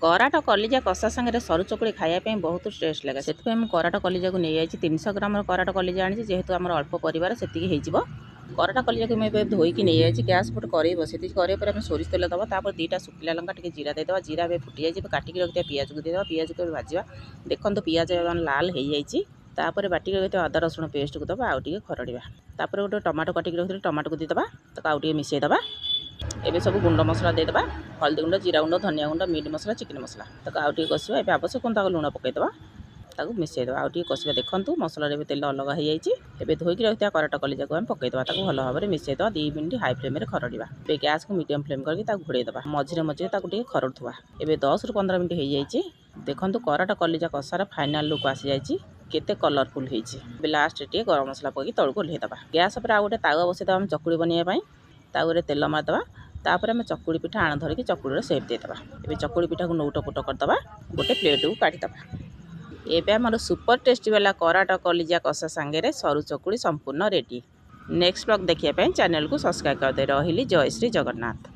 कराट कलिजा कषा सागर सरू चकुड़ी खायापी बहुत टेस्ट लगे से कराट कलिजा को नहीं जाइए 300 ग्राम कराट कलिजा आनी जेहेतु आम अल्प परिवार से कराट कलिजा को मुझे धोईकी नहीं जाइए गैस फुट कड़े बसई कड़े पर आम सोरिष तेल दबा तापर 2टा शुखिला लंका टी जीरा देदेवा जीरा ए फुटी जाइए काटिक रखिए पियाज को देदेवा पियाज को भाजवा देखो पियाज लाल हो जाइए तापर बाटिक रखिए अदा रसुण पेस्ट को दबा आउ खरड़ा तापर गोटे टमाटो काटिक रखिए टमाटो को देदेवा तो मिसेदेवा एबे सब गुंड मसला देदेवा हल्दी गुंड जीरा गुंड धनिया गुंड मीट मसला चिकेन मसला तो आउ कषा ए आवश्यक लुण पकईदेवा ताकू मिसेदेवा आउ कषा देखूँ मसला तेल अलग हो जाए धोईकी रखिए कराट कलिजा को आम पकईदेवा भल भाव में मिसेदेवा 2 मिनिट हाई फ्लेम खरड़ा ए गैस को मीडियम फ्लेम करके घोड़ेदेवा मझे मझे खरड़ुवा ए 10 ରୁ 15 मिनट हो जाए देखो कराट कलिजा कषार फाइनाल लुक आसी जाइए केते कलरफुल होती लास्ट टे गरम मसला पकई तौक ओह्लैदेवा गैस पर आउ गोटे तावा बसईदेवा चकुड़ी बनवाई तावे तेल मारदेवा तापर आम चकुड़ी पिठा आण धरिकी चकुड़ी सेप देदेवा ए चकुड़ी पिठा को नौट पुट करदे गोटे प्लेट को काढ़ीदेवा एबे आमर सुपर टेस्टी वाला कराट कलिजा कषा सांगे सरू चकुड़ी संपूर्ण रेडी नेक्स्ट ब्लॉग देखिए चैनल को सब्सक्राइब करदे रही जय श्री जगन्नाथ।